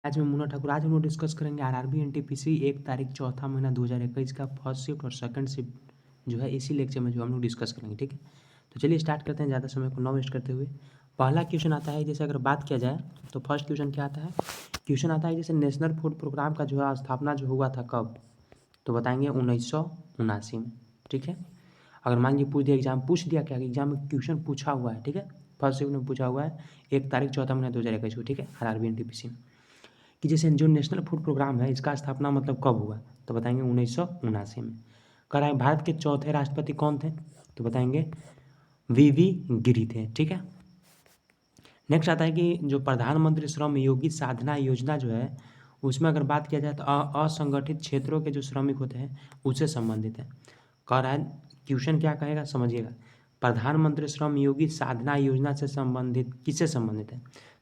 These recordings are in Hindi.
आज मैं मुन्ना ठाकुर। आज हम लोग डिस्कस करेंगे आरआरबी एनटीपीसी 1 तारीख चौथा महीना 2021 का फर्स्ट शिफ्ट और सेकंड शिफ्ट जो है इसी लेक्चर में जो हम लोग डिस्कस करेंगे। ठीक है, तो चलिए स्टार्ट करते हैं ज़्यादा समय को न वेस्ट करते हुए। पहला क्वेश्चन आता है, जैसे अगर बात किया जाए तो फर्स्ट क्वेश्चन क्या आता है, क्वेश्चन आता है जैसे नेशनल फूड प्रोग्राम का जो है स्थापना जो हुआ था कब, तो बताएंगे 1979 में। ठीक है, अगर मान लीजिए पूछ दिया एग्जाम, पूछ दिया क्या एग्जाम में क्वेश्चन पूछा हुआ है, ठीक है, फर्स्ट शिफ्ट में पूछा हुआ है 1 तारीख चौथा महीना 2021 को, ठीक है, आरआरबी एनटीपीसी में, कि जैसे जो नेशनल फूड प्रोग्राम है इसका स्थापना मतलब कब हुआ, तो बताएंगे 1979 में। कह रहा है भारत के चौथे राष्ट्रपति कौन थे, तो बताएंगे वीवी गिरी थे। ठीक है, नेक्स्ट आता है कि जो प्रधानमंत्री श्रम योगी साधना योजना जो है उसमें अगर बात किया जाए तो असंगठित क्षेत्रों के जो श्रमिक होते हैं उससे संबंधित है। कह रहा है क्वेश्चन क्या कहेगा समझिएगा, प्रधानमंत्री श्रम योगी साधना योजना से संबंधित किससे संबंधित है,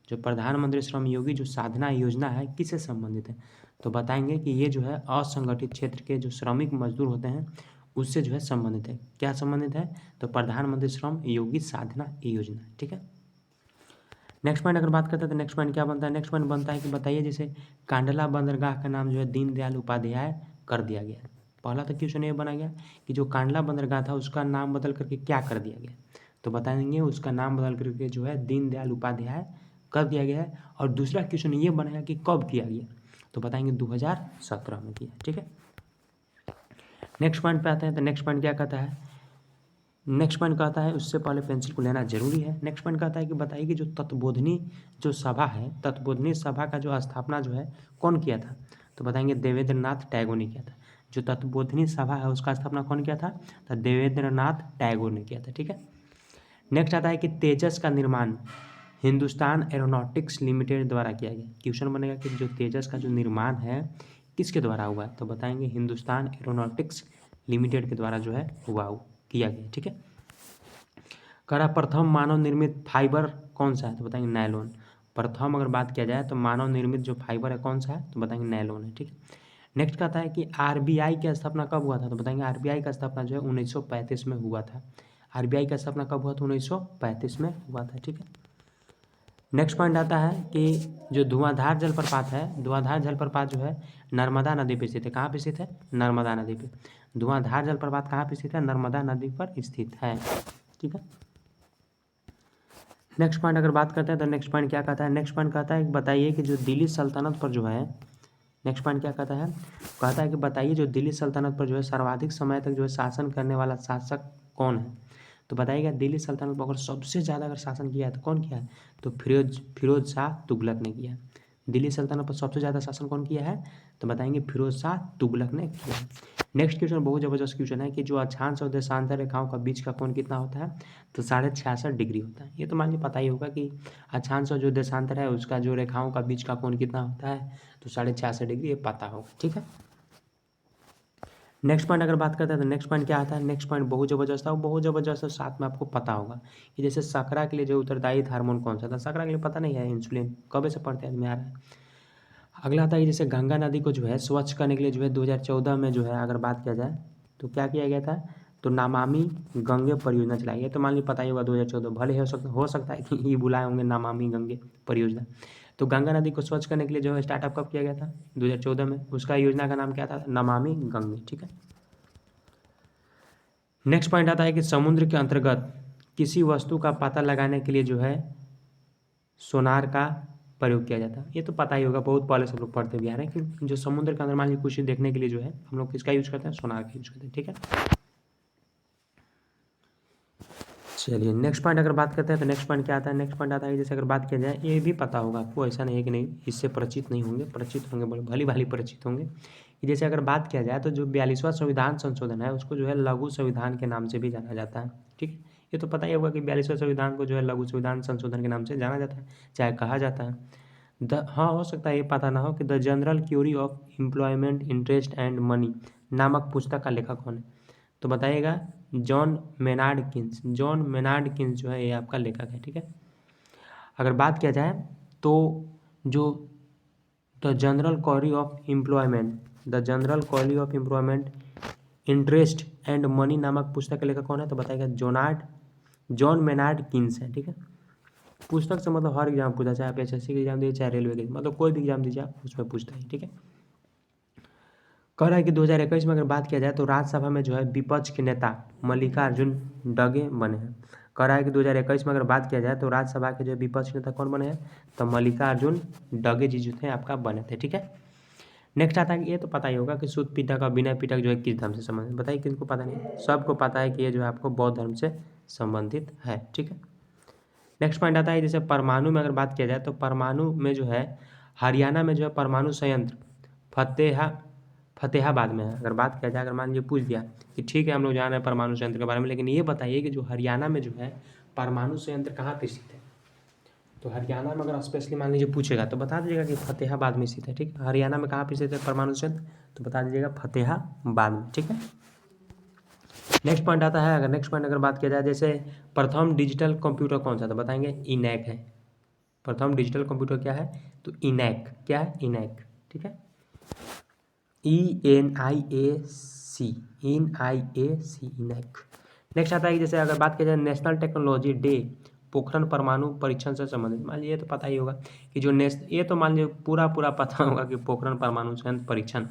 जो प्रधानमंत्री श्रम योगी जो साधना योजना है किससे संबंधित है, तो बताएंगे कि ये जो है असंगठित क्षेत्र के जो श्रमिक मजदूर होते हैं उससे जो है संबंधित है। क्या संबंधित है, तो प्रधानमंत्री श्रम योगी साधना योजना। ठीक है, नेक्स्ट पॉइंट अगर बात करते हैं तो नेक्स्ट पॉइंट क्या बनता है, नेक्स्ट पॉइंट बनता है कि बताइए जैसे कांडला बंदरगाह का नाम जो है दीनदयाल उपाध्याय कर दिया गया। पहला तो क्वेश्चन ये बना गया कि जो कांडला बंदरगाह था उसका नाम बदल करके क्या कर दिया गया, तो बताएंगे उसका नाम बदल करके जो है दीनदयाल उपाध्याय कर दिया गया है। और दूसरा क्वेश्चन ये बनेगा कि कब किया गया, तो बताएंगे 2017 में किया। ठीक है, नेक्स्ट पॉइंट पे आते हैं तो नेक्स्ट पॉइंट क्या कहता है, नेक्स्ट पॉइंट कहता है उससे पहले पेंसिल को लेना जरूरी है। नेक्स्ट पॉइंट कहता है कि बताइए कि जो तत्वबोधिनी जो सभा है, तत्वबोधिनी सभा का जो स्थापना जो है कौन किया था, तो बताएंगे देवेंद्रनाथ टैगोर ने किया था। जो तत्वबोधिनी सभा है उसका स्थापना कौन किया था, तो देवेंद्रनाथ टैगोर ने किया था। ठीक है, नेक्स्ट आता है कि तेजस का निर्माण हिंदुस्तान एरोनॉटिक्स लिमिटेड द्वारा किया गया। क्वेश्चन बनेगा कि जो तेजस का जो निर्माण है किसके द्वारा हुआ है, तो बताएंगे हिंदुस्तान एरोनॉटिक्स लिमिटेड के द्वारा जो है हुआ किया गया। ठीक है, करा प्रथम मानव निर्मित फाइबर कौन सा है, तो बताएंगे नायलॉन। प्रथम अगर बात किया जाए तो मानव निर्मित जो फाइबर है कौन सा है, तो बताएंगे नायलॉन है। ठीक है, नेक्स्ट कहता है कि आरबीआई की स्थापना कब हुआ था, तो बताएंगे आरबीआई का स्थापना जो है 1935 में हुआ था। आरबीआई का स्थापना कब हुआ था, 1935 में हुआ था। ठीक है, नेक्स्ट पॉइंट आता है कि जो धुआंधार जलप्रपात है, धुआंधार जलप्रपात जो है नर्मदा नदी पर स्थित है। कहाँ पर स्थित है, नर्मदा नदी पे। धुआंधार जलप्रपात कहाँ पर स्थित है, नर्मदा नदी पर स्थित है। ठीक है, नेक्स्ट पॉइंट अगर बात करते हैं तो नेक्स्ट पॉइंट क्या कहता है, नेक्स्ट पॉइंट कहता है कि बताइए कि जो दिल्ली सल्तनत पर जो है, नेक्स्ट पॉइंट क्या कहता है कि बताइए जो दिल्ली सल्तनत पर जो है सर्वाधिक समय तक जो है शासन करने वाला शासक कौन है, तो बताइएगा दिल्ली सल्तनत पर अगर सबसे ज़्यादा अगर शासन किया है तो कौन किया है, तो फिरोज शाह तुगलक ने किया है। दिल्ली सल्तनत पर सबसे ज़्यादा शासन कौन किया है, तो बताएंगे फिरोज शाह तुगलक ने किया है। नेक्स्ट क्वेश्चन बहुत ज़बरदस्त क्वेश्चन है कि जो अक्षांश और देशांतर रेखाओं का बीच का कोण कितना होता है, तो 66.5 डिग्री होता है। ये तो मान लीजिए पता ही होगा कि अक्षांश और जो देशांतर है उसका जो रेखाओं का बीच का कोण कितना होता है, तो 66.5 डिग्री, ये पता होगा। ठीक है, नेक्स्ट पॉइंट अगर बात करते हैं तो नेक्स्ट पॉइंट क्या आता है, नेक्स्ट पॉइंट बहुत ज़बरदस्त है, और बहुत ज़बरदस्त साथ में आपको पता होगा कि जैसे शकरा के लिए जो उत्तरदायी हार्मोन कौन सा था, शकरा के लिए पता नहीं है, इंसुलिन कब से पढ़ते हैं में आ रहा है। अगला आता है कि जैसे गंगा नदी को जो है स्वच्छ करने के लिए जो है 2014 में जो है अगर बात किया जाए तो क्या किया गया था, तो नमामि गंगे परियोजना चलाई गई। तो मान लीजिए पता ही होगा 2014, भले हो सकता है कि ये बुलाए होंगे नमामि गंगे परियोजना। तो गंगा नदी को स्वच्छ करने के लिए जो है स्टार्टअप कब किया गया था, 2014 में। उसका योजना का नाम क्या था, नमामि गंगे। ठीक है, नेक्स्ट पॉइंट आता है कि समुद्र के अंतर्गत किसी वस्तु का पता लगाने के लिए जो है सोनार का प्रयोग किया जाता है। ये तो पता ही होगा, बहुत पहले सब लोग पढ़ते भी आ रहे हैं कि जो समुद्र के अंदर मान लीजिए कुछ देखने के लिए जो है हम लोग किसका यूज करते हैं, सोनार का यूज करते हैं। ठीक है, चलिए नेक्स्ट पॉइंट अगर बात करते हैं तो नेक्स्ट पॉइंट क्या आता है, नेक्स्ट पॉइंट आता है जैसे अगर बात किया जाए, ये भी पता होगा आपको, ऐसा नहीं है कि नहीं इससे परिचित नहीं होंगे, परिचित होंगे, भली भाली परिचित होंगे। कि जैसे अगर बात किया जाए तो जो 42वां संविधान संशोधन है उसको जो है लघु संविधान के नाम से भी जाना जाता है। ठीक है, ये तो पता ही होगा कि 42वां संविधान को जो है लघु संविधान संशोधन के नाम से जाना जाता है, चाहे कहा जाता है। हाँ, हो सकता है ये पता ना हो कि the general theory of employment interest and money नामक पुस्तक का लेखक कौन है, तो बताइएगा John Maynard Keynes. John Maynard Keynes जो है ये आपका लेखक है। ठीक है, अगर बात किया जाए तो जो the general theory of employment, the general theory of employment interest and money नामक पुस्तक का लेखक कौन है, तो बताइएगा जॉन मेनार्ड किन्स है। ठीक है, पुस्तक से मतलब हर एग्जाम पूछा, चाहे आप एसएससी का एग्जाम दीजिए, चाहे रेलवे का, मतलब कोई भी एग्जाम दीजिए आप, उसमें पूछता है, ठीक है। कह रहा है कि 2021 में अगर बात किया जाए तो राज्यसभा में जो है विपक्ष के नेता मल्लिकार्जुन खड़गे बने हैं। कह रहा है कि 2021 में अगर बात किया जाए तो राज्यसभा के जो विपक्ष के नेता कौन बने हैं, तो मल्लिकार्जुन खड़गे जी जो थे आपका बने थे, ठीक है। नेक्स्ट आता है कि ये तो पता ही होगा कि शुद्ध पिटक और विनय पिटक जो है किस धर्म से संबंधित, बताइए किसको पता नहीं, सबको पता है कि ये जो है आपको बौद्ध धर्म से संबंधित है, ठीक है। नेक्स्ट पॉइंट आता है जैसे परमाणु में अगर बात किया जाए तो परमाणु में जो है हरियाणा में जो है परमाणु संयंत्र फतेहाबाद में है। अगर बात किया जाए, अगर मान लीजिए पूछ दिया कि ठीक है हम लोग जान रहे हैं परमाणु संयंत्र के बारे में, लेकिन ये बताइए कि जो हरियाणा में जो है परमाणु संयंत्र कहाँ पे स्थित है, तो हरियाणा में अगर स्पेशली मान लीजिए पूछेगा तो बता दीजिएगा कि फतेहाबाद में स्थित है, ठीक है। हरियाणा में कहाँ पे स्थित है परमाणु संयंत्र, तो बता दीजिएगा फतेहाबाद में, ठीक है। नेक्स्ट पॉइंट आता है, अगर नेक्स्ट पॉइंट अगर बात किया जाए जैसे प्रथम डिजिटल कंप्यूटर कौन सा था, बताएंगे इनैक है। प्रथम डिजिटल कंप्यूटर क्या है, तो इनैक, क्या है इनैक, ठीक है। ENIAC, ENIAC. नेक्स्ट आता है कि जैसे अगर बात किया जाए नेशनल टेक्नोलॉजी डे पोखरण परमाणु परीक्षण से संबंधित, मान लीजिए ये तो पता ही होगा कि जो ये तो मान लीजिए पूरा पता होगा कि पोखरण परमाणु संयंत्र परीक्षण।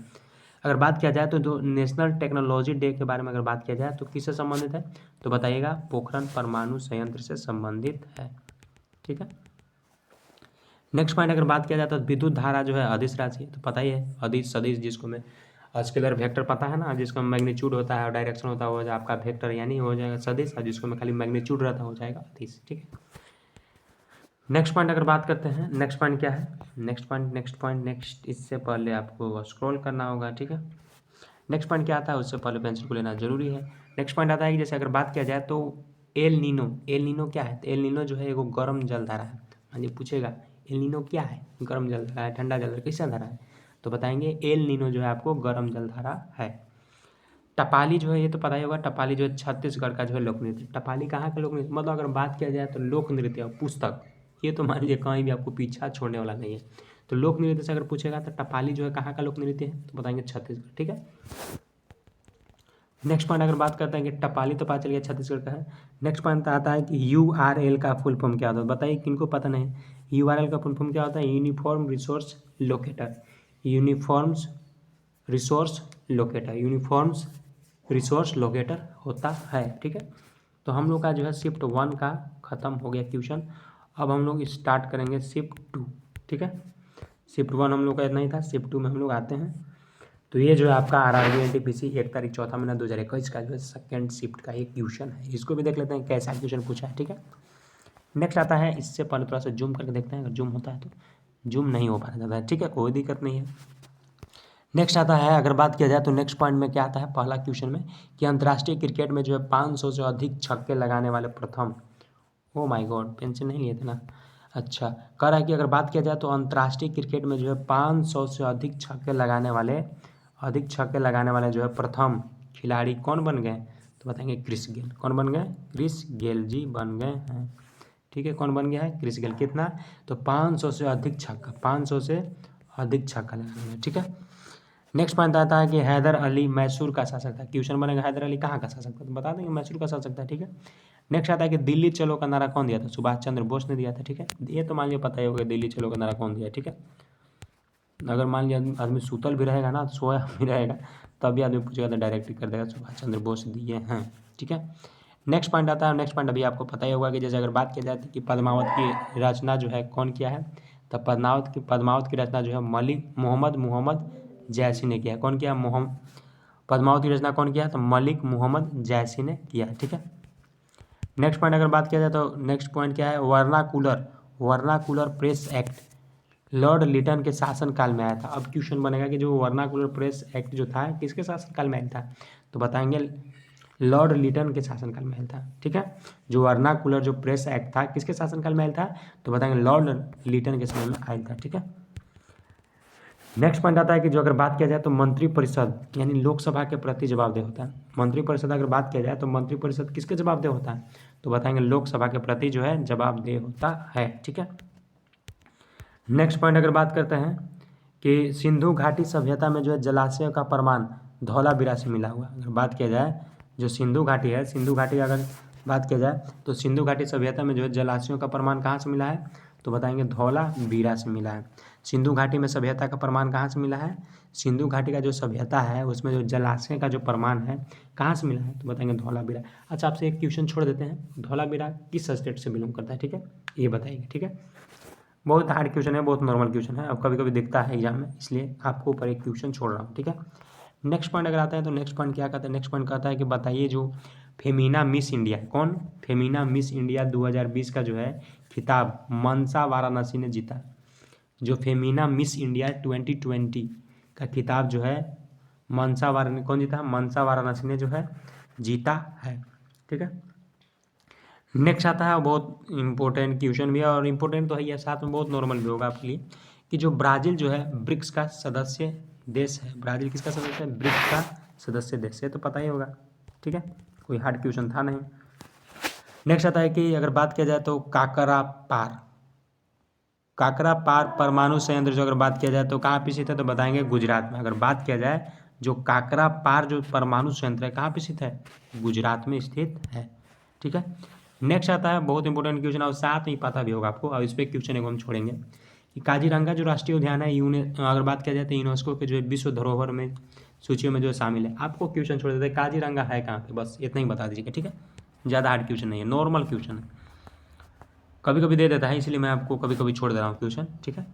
अगर बात किया जाए तो जो नेशनल टेक्नोलॉजी डे के बारे में अगर बात किया जाए तो किससे संबंधित है, तो बताइएगा पोखरण परमाणु संयंत्र से संबंधित है, ठीक है। नेक्स्ट पॉइंट अगर बात किया जाए तो विद्युत धारा जो है अदिश राशि है, तो पता ही है अदिश सदिश जिसको में स्केलर वेक्टर पता है ना, जिसका मैग्नीट्यूड होता है और डायरेक्शन होता है वो आपका वेक्टर यानी हो जाएगा सदिश, और जिसको में खाली मैग्नीट्यूड रहता हो जाएगा अदिश, ठीक है। नेक्स्ट पॉइंट अगर बात करते हैं, नेक्स्ट पॉइंट क्या है, नेक्स्ट इससे पहले आपको स्क्रॉल करना होगा, ठीक है। नेक्स्ट पॉइंट क्या आता है उससे पहले पेंसिल को लेना जरूरी है। नेक्स्ट पॉइंट आता है कि जैसे अगर बात किया जाए तो एल नीनो क्या है, तो एल नीनो जो है एक गर्म जलधारा है। हाँ जी पूछेगा एल नीनो क्या है, गर्म जलधारा है, ठंडा जलधारा, कैसा धारा है, तो बताएंगे एल नीनो जो है आपको गर्म जलधारा है। टपाली जो है ये तो पता ही होगा, टपाली जो है छत्तीसगढ़ का जो है लोक नृत्य। टपाली कहाँ का लोक नृत्य, मतलब अगर बात किया जाए तो लोक नृत्य पुस्तक, ये तो मान लीजिए कहीं भी आपको पीछा छोड़ने वाला नहीं है। तो लोक नृत्य से अगर पूछेगा तो टपाली जो है कहाँ का लोक नृत्य है, तो बताएंगे छत्तीसगढ़, ठीक है। नेक्स्ट पॉइंट अगर बात करते हैं कि टपाली तो पता चल गया छत्तीसगढ़ का है। नेक्स्ट पॉइंट आता है कि URL का फुल फॉर्म क्या होता है, बताइए किनको पता नहीं। URL का फुल फॉर्म क्या होता है, uniform resource locator, uniforms resource locator, uniforms resource locator होता है, ठीक है। तो हम लोग का जो है शिफ्ट 1 का खत्म हो गया क्वेश्चन। अब हम लोग स्टार्ट करेंगे शिफ्ट 2, ठीक है। शिफ्ट 1 हम लोग का इतना ही था, शिफ्ट 2 में हम लोग आते हैं। तो ये जो है आपका RRB NTPC 1 तारीख 4 महीना 2021 का जो है सेकेंड शिफ्ट का एक क्वेश्चन है, इसको भी देख लेते हैं कैसा क्वेश्चन पूछा है, ठीक है। नेक्स्ट आता है, इससे पहले थोड़ा सा जूम करके देखते हैं, अगर जूम होता है तो, जूम नहीं हो पाता ज़्यादा, ठीक है, कोई दिक्कत नहीं है। नेक्स्ट आता है, अगर बात किया जाए तो नेक्स्ट पॉइंट में क्या आता है पहला क्वेश्चन में कि अंतर्राष्ट्रीय क्रिकेट में जो है 500 से अधिक छक्के लगाने वाले प्रथम, ओ माय गॉड पेंसिल नहीं लिए थे ना, अच्छा कह रहा है कि अगर बात किया जाए तो अंतर्राष्ट्रीय क्रिकेट में जो है 500 से अधिक छक्के लगाने वाले जो है प्रथम खिलाड़ी कौन बन गए, तो बताएंगे क्रिस गेल। कौन बन गए, क्रिस गेल जी बन गए हैं, ठीक है। कौन बन गया है, क्रिस गेल। कितना, तो 500 से अधिक छक्का, 500 से अधिक छक्का लगाने में, ठीक है। नेक्स्ट पॉइंट आता है कि हैदर अली मैसूर का शासक था। क्वेश्चन बनेगा हैदर अली कहाँ का शासक था, तो बता देंगे मैसूर का शासक था, ठीक है। नेक्स्ट आता है कि दिल्ली चलो का नारा कौन दिया था, सुभाष चंद्र बोस ने दिया था, ठीक है। ये तो मान लिया पता ही होगा दिल्ली चलो का नारा कौन दिया, ठीक है। अगर मान लिया आदमी सूतल भी रहेगा ना, सोया भी रहेगा, तब भी आदमी पूछेगा तो डायरेक्ट कर देगा सुभाष चंद्र बोस दिए हैं, ठीक है। नेक्स्ट पॉइंट आता है, नेक्स्ट पॉइंट अभी आपको पता ही होगा कि जैसे अगर बात की जाए कि पद्मावत की रचना जो है कौन किया है, तो पद्मावत की रचना जो है मलिक मोहम्मद जैसी ने किया है। कौन किया, पद्मावत की रचना कौन किया है, तो मलिक मोहम्मद जैसी ने किया है, ठीक है। नेक्स्ट पॉइंट अगर बात किया जाए तो नेक्स्ट पॉइंट क्या है, vernacular press act Lord Lytton के शासनकाल में आया था। अब क्वेश्चन बनेगा कि जो वर्नाकुलर प्रेस एक्ट जो था किसके शासनकाल में आया था, तो बताएंगे लॉर्ड लिटन के शासनकाल में आया था, ठीक है। जो वर्नाकुलर जो प्रेस एक्ट था किसके शासनकाल में आया था, तो बताएंगे लॉर्ड लिटन के समय में आया था, ठीक है। नेक्स्ट पॉइंट आता है कि जो अगर बात किया जाए तो मंत्रिपरिषद यानी लोकसभा के प्रति जवाबदेह होता है। मंत्रिपरिषद अगर बात किया जाए तो मंत्रिपरिषद किसके जवाबदेह होता है, तो बताएंगे लोकसभा के प्रति जो है जवाबदेह होता है, ठीक है। नेक्स्ट पॉइंट अगर बात करते हैं कि सिंधु घाटी सभ्यता में जो है जलाशयों का प्रमाण धौलावीरा से मिला हुआ। अगर बात किया जाए जो सिंधु घाटी है, सिंधु घाटी अगर बात किया जाए तो सिंधु घाटी सभ्यता में जो है जलाशयों का प्रमाण कहाँ से मिला है, तो बताएंगे धौलावीरा से मिला है। सिंधु घाटी में सभ्यता का प्रमाण कहाँ से मिला है, सिंधु घाटी का जो सभ्यता है उसमें जो जलाशय का जो प्रमाण है कहाँ से मिला है, तो बताएंगे धौलावीरा। अच्छा, आपसे एक क्वेश्चन छोड़ देते हैं, धौलावीरा किस स्टेट से बिलोंग करता है, ठीक है, ये बताइए। ठीक है, बहुत हार्ड क्वेश्चन है, बहुत नॉर्मल क्वेश्चन है, अब कभी कभी दिखता है एग्जाम में, इसलिए आपको ऊपर एक क्वेश्चन छोड़ रहा हूँ। ठीक है, नेक्स्ट पॉइंट अगर आता है तो नेक्स्ट पॉइंट क्या कहता है, नेक्स्ट पॉइंट कहता है कि बताइए जो फेमिना मिस इंडिया, कौन फेमिना मिस इंडिया 2020 का जो है खिताब मनसा वाराणसी ने जीता। जो फेमिना मिस इंडिया 2020 का खिताब जो है मनसा वाराणसी, कौन जीता, मनसा वाराणसी ने जो है जीता है। ठीक है, नेक्स्ट आता है बहुत इंपॉर्टेंट क्वेश्चन भी है, और इम्पोर्टेंट तो है ये, साथ में बहुत नॉर्मल भी होगा आपके लिए, कि जो ब्राज़ील जो है ब्रिक्स का सदस्य देश है, ब्राज़ील किसका सदस्य है, ब्रिक्स का सदस्य देश है, तो पता ही होगा। ठीक है, कोई हार्ड क्वेश्चन था नहीं। नेक्स्ट आता है कि अगर बात किया जाए तो काकरा पार परमाणु संयंत्र जो अगर बात किया जाए तो कहाँ पे स्थित है, तो बताएंगे गुजरात में। अगर बात किया जाए जो काकरा पार जो परमाणु संयंत्र है कहाँ पे स्थित है, गुजरात में स्थित है। ठीक है, नेक्स्ट आता है बहुत इंपॉर्टेंट क्वेश्चन, और साथ ही पता भी होगा आपको, और इस पर क्वेश्चन एक हम छोड़ेंगे कि काजीरंगा जो राष्ट्रीय उद्यान है अगर बात किया जाए तो यूनेस्को के जो विश्व धरोहर में सूचियों में जो शामिल है। आपको क्वेश्चन छोड़ देते हैं काजीरंगा है कहाँ पे, बस इतना ही बता दीजिएगा। ठीक है, ज़्यादा हार्ड क्वेश्चन नहीं है, नॉर्मल क्वेश्चन है, कभी कभी दे देता है इसलिए मैं आपको कभी कभी छोड़ दे रहा हूँ क्वेश्चन। ठीक है,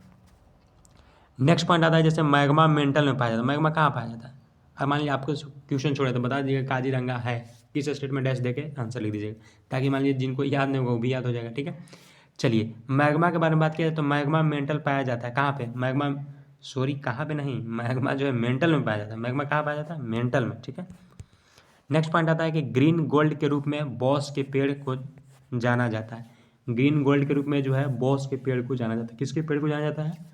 नेक्स्ट पॉइंट आता है जैसे मैग्मा मेंटल में पाया जाता है, मैग्मा कहाँ पाया जाता है। अब मान लीजिए आपको क्वेश्चन छोड़े तो बता दीजिएगा काजीरंगा है किस स्टेट में, डैश देके आंसर लिख दीजिएगा, ताकि मान लीजिए जिनको याद नहीं होगा वो भी याद हो जाएगा। ठीक है, चलिए मैग्मा के बारे में बात किया जाए तो मैग्मा मेंटल पाया जाता है कहाँ पे, मैग्मा सॉरी कहाँ पे नहीं, मैग्मा जो है मेंटल में पाया जाता है। मैग्मा कहाँ पाया जाता है, मेंटल में। ठीक है, नेक्स्ट पॉइंट आता है कि ग्रीन गोल्ड के रूप में बॉस के पेड़ को जाना जाता है। ग्रीन गोल्ड के रूप में जो है बॉस के पेड़ को जाना जाता है, किसके पेड़ को जाना जाता है,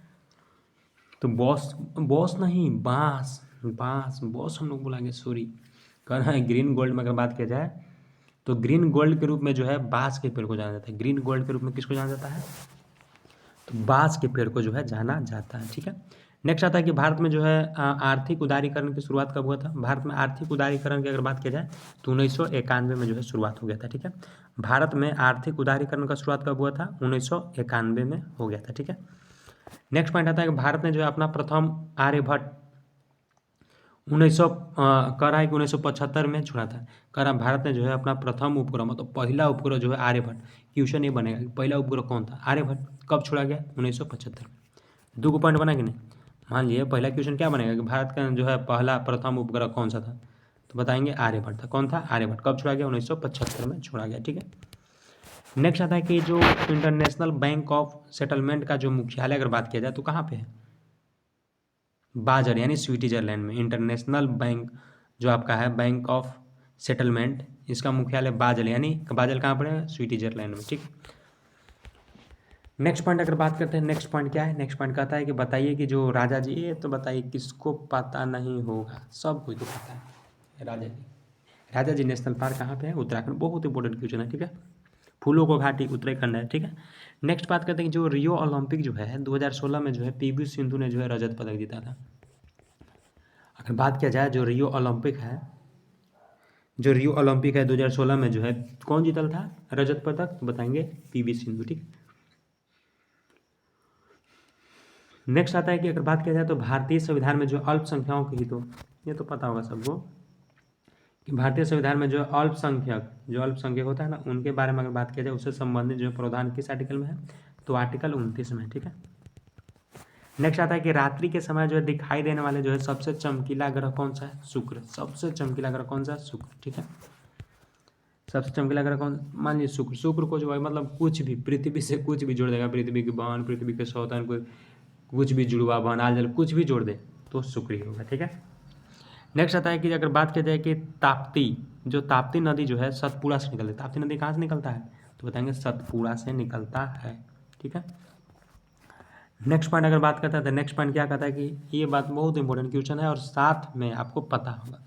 तो बॉस बॉस नहीं, बांस बांस, बॉस हम लोग बोलेंगे, सॉरी कहना है। ग्रीन गोल्ड में अगर बात किया जाए तो ग्रीन गोल्ड के रूप में जो है बांस के पेड़ को जाना जाता है। ग्रीन गोल्ड के रूप में किसको जाना जाता है, तो बांस के पेड़ को जो है जाना जाता है। ठीक है, नेक्स्ट आता है कि भारत में जो है आर्थिक उदारीकरण की शुरुआत कब हुआ था। भारत में आर्थिक उदारीकरण की अगर बात किया जाए तो 1991 में जो है शुरुआत हो गया था। ठीक है, भारत में आर्थिक उदारीकरण का शुरुआत कब हुआ था, 1991 में हो गया था। ठीक है, नेक्स्ट पॉइंट आता है कि भारत ने जो है अपना प्रथम आर्यभट्ट 1900 कह रहा है कि 1975 में छोड़ा था। कह रहा भारत ने जो है अपना प्रथम उपग्रह मतलब पहला उपग्रह जो है आर्यभट्ट, क्वेश्चन ये बनेगा कि पहला उपग्रह कौन था, आर्यभट्ट कब छोड़ा गया, 1975 में। दो को पॉइंट बना कि नहीं, मान लीजिए पहला क्वेश्चन क्या बनेगा कि भारत का जो है पहला प्रथम उपग्रह कौन सा था, तो बताएंगे आर्यभट्ट था। कौन था, आर्यभट्ट। कब छोड़ा गया, 1975 में छोड़ा गया। ठीक है, नेक्स्ट आता है कि जो इंटरनेशनल बैंक ऑफ सेटलमेंट का जो मुख्यालय अगर बात किया जाए तो कहाँ पे है, बाजर यानी स्विट्जरलैंड में। इंटरनेशनल बैंक जो आपका है बैंक ऑफ सेटलमेंट, इसका मुख्यालय बाजल यानी बाजल कहाँ पर है, स्विट्जरलैंड में। ठीक, नेक्स्ट पॉइंट अगर बात करते हैं, नेक्स्ट पॉइंट क्या है, नेक्स्ट पॉइंट कहता है कि बताइए कि जो राजा जी, ये तो बताइए किसको पता नहीं होगा, सब कुछ तो पता है। राजा जी, राजा जी नेशनल पार्क कहाँ पे है, उत्तराखंड। बहुत इंपॉर्टेंट क्वेश्चन है। ठीक है, फूलों को घाटी उत्तराखंड है। ठीक है, नेक्स्ट बात करते हैं कि जो रियो ओलंपिक जो है 2016 में जो है पीवी सिंधु ने जो है रजत पदक जीता था। अगर बात किया जाए जो रियो ओलंपिक है, जो रियो ओलंपिक है 2016 में जो है कौन जीता था रजत पदक, तो बताएंगे पीवी सिंधु। ठीक, नेक्स्ट आता है कि अगर बात किया जाए तो भारतीय संविधान में जो अल्पसंख्यकों के हितों, ये तो पता होगा सबको कि भारतीय संविधान में जो अल्पसंख्यक होता है ना, उनके बारे में अगर बात किया जाए उससे संबंधित जो प्रावधान किस आर्टिकल में है, तो आर्टिकल 29 में। ठीक है, नेक्स्ट आता है कि रात्रि के समय जो है दिखाई देने वाले जो है सबसे चमकीला ग्रह कौन सा है, शुक्र। सबसे चमकीला ग्रह कौन सा है, शुक्र। ठीक है, सबसे चमकीला ग्रह कौन, मान लीजिए शुक्र। शुक्र को जो है मतलब कुछ भी पृथ्वी से कुछ भी जोड़ देगा, पृथ्वी की बहन, पृथ्वी के सौतन, कोई कुछ भी जुड़वा बहन आल जल कुछ भी जोड़ दे तो शुक्र ही होगा। ठीक है, नेक्स्ट आता है कि अगर बात किया जाए कि ताप्ती नदी जो है सतपुड़ा से निकलती है। ताप्ती नदी कहाँ से निकलता है, तो बताएंगे सतपुड़ा से निकलता है। ठीक है, नेक्स्ट पॉइंट अगर बात करता है तो नेक्स्ट पॉइंट क्या कहता है कि ये बात बहुत इंपॉर्टेंट क्वेश्चन है और साथ में आपको पता होगा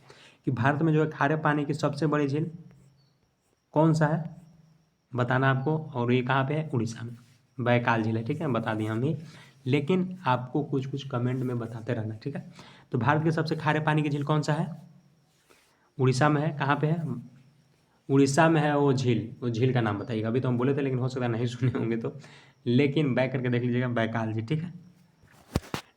कि भारत में जो है खारे पानी की सबसे बड़ी झील कौन सा है, बताना आपको। और ये कहाँ पे है, उड़ीसा में बैकाल झील है। ठीक है, बता दिए हम ही, लेकिन आपको कुछ कुछ कमेंट में बताते रहना। ठीक है, तो भारत के सबसे खारे पानी की झील कौन सा है, उड़ीसा में है। कहाँ पे है, उड़ीसा में है वो झील का नाम बताइएगा। अभी तो हम बोले थे लेकिन हो सकता है नहीं सुने होंगे तो, लेकिन बैक करके देख लीजिएगा, बैकाल जी, ठीक है।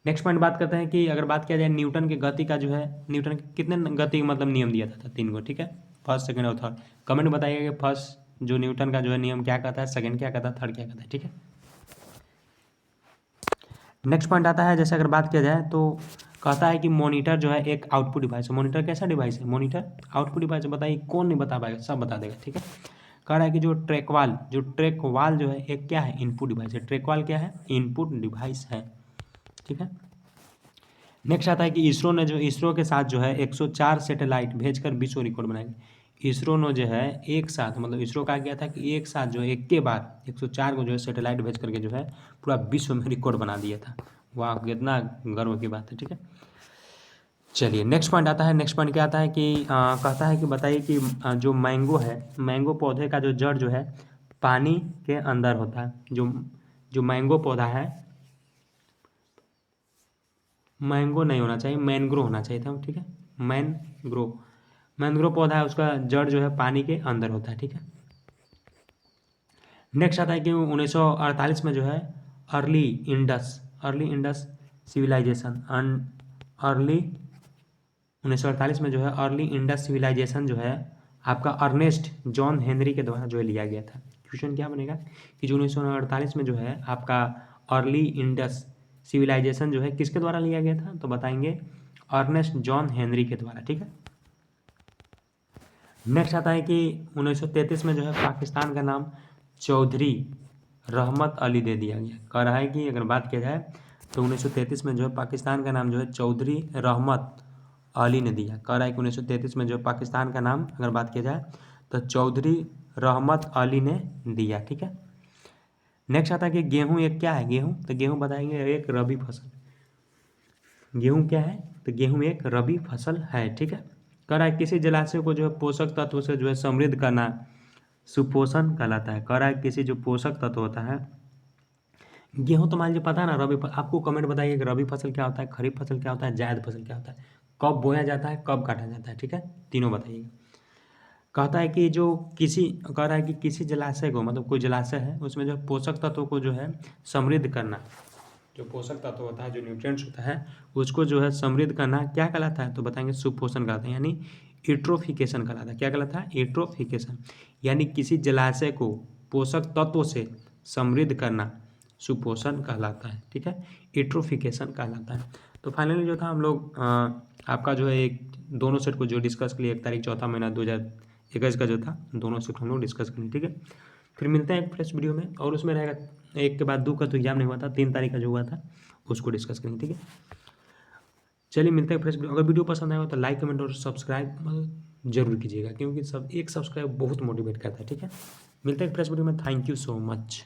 नेक्स्ट पॉइंट बात करते हैं कि अगर बात किया जाए न्यूटन के गति का जो है, न्यूटन के कितने गति मतलब नियम दिया था 3 गो, ठीक है, फर्स्ट सेकंड और थर्ड। कमेंट में बताइएगा कि फर्स्ट जो न्यूटन का जो है नियम क्या कहता है, सेकंड क्या कहता है, थर्ड क्या कहता है, ठीक है। नेक्स्ट पॉइंट आता है, जैसे अगर बात किया जाए तो कहता है कि मॉनिटर जो है एक आउटपुट डिवाइस है। मॉनिटर कैसा डिवाइस है? मॉनिटर आउटपुट डिवाइस है। बताइए कौन नहीं बता पाएगा, सब बता देगा, ठीक है। कह रहा है कि जो ट्रैकवाल जो है एक क्या है, इनपुट डिवाइस है। ट्रैकवाल क्या है? इनपुट डिवाइस है, ठीक है। नेक्स्ट आता है कि इसरो के साथ जो है 104 सैटेलाइट भेजकर विश्व रिकॉर्ड बनाएंगे। इसरो ने जो है एक साथ, मतलब इसरो का किया था कि एक साथ जो है एक के बाद 104 को जो है सैटेलाइट भेज करके जो है पूरा विश्व में रिकॉर्ड बना दिया था। वाह, कितना गर्व की बात है, ठीक है। चलिए नेक्स्ट पॉइंट आता है। नेक्स्ट पॉइंट क्या आता है कि कहता है कि बताइए कि जो मैंगो है, मैंगो पौधे का जो जड़ जो है पानी के अंदर होता है। जो मैंगो पौधा है, मैंगो नहीं होना चाहिए, मैनग्रो होना चाहिए था, ठीक है। मैनग्रो पौधा है, उसका जड़ जो है पानी के अंदर होता है, ठीक है। नेक्स्ट आता है कि 1948 में जो है अर्ली इंडस सिविलाइजेशन अर्ली 1948 में जो है अर्ली इंडस सिविलाइजेशन जो है आपका अर्नेस्ट जॉन हेनरी के द्वारा जो है लिया गया था। क्वेश्चन क्या बनेगा कि जो 1948 में जो है आपका अर्ली इंडस सिविलाइजेशन जो है किसके द्वारा लिया गया था, तो बताएंगे अर्नेस्ट जॉन हेनरी के द्वारा, ठीक है। नेक्स्ट आता है कि 1933 में जो है पाकिस्तान का नाम चौधरी रहमत अली दे दिया गया। कह रहा है कि अगर बात किया जाए तो 1933 में जो है पाकिस्तान का नाम जो है चौधरी रहमत अली ने दिया। कह रहा है कि 1933 में जो पाकिस्तान का नाम अगर बात किया जाए तो चौधरी रहमत अली ने दिया, ठीक है। नेक्स्ट आता है कि गेहूं एक क्या है? गेहूं, तो गेहूं बताएंगे एक रबी फसल। गेहूं क्या है? तो गेहूं एक रबी फसल है, ठीक है। कह रहा है किसी जलाशय को जो है पोषक तत्व से जो है समृद्ध करना सुपोषण कहलाता है। कह रहा है किसी जो पोषक तत्व होता है, गेहूं तो मान लीजिए पता है ना रबी आपको कमेंट बताइए कि रबी फसल क्या होता है, खरीफ फसल क्या होता है, जायद फसल क्या होता है, कब बोया जाता है, कब काटा जाता है, ठीक है, तीनों बताइए। कहता है कि कह रहा है कि किसी जलाशय को, मतलब कोई जलाशय है उसमें जो पोषक तत्वों को जो है समृद्ध करना, जो पोषक तत्व होता है, जो न्यूट्रिएंट्स होता है उसको जो है समृद्ध करना क्या कहलाता है, तो बताएंगे सुपोषण कहलाता है, यानी यूट्रोफिकेशन कहलाता है। क्या कहलाता है? यूट्रोफिकेशन। यानी किसी जलाशय को पोषक तत्वों से समृद्ध करना सुपोषण कहलाता है, ठीक है, यूट्रोफिकेशन कहलाता है। तो फाइनली जो था हम लोग आपका जो है एक दोनों सेट को जो डिस्कस के लिए 1 तारीख चौथा महीना 2021 का जो था दोनों सेट हम लोग डिस्कस करेंगे, ठीक है। फिर मिलते हैं एक फ्रेश वीडियो में, और उसमें रहेगा 1 के बाद 2 का तो एग्जाम नहीं हुआ था, 3 तारीख का जो हुआ था उसको डिस्कस करेंगे, ठीक है। चलिए मिलते हैं फ्रेश वीडियो। अगर वीडियो पसंद आएगा तो लाइक कमेंट और सब्सक्राइब जरूर कीजिएगा, क्योंकि सब एक सब्सक्राइब बहुत मोटिवेट करता है, ठीक है। मिलते हैं फ्रेश वीडियो में। Thank you so much.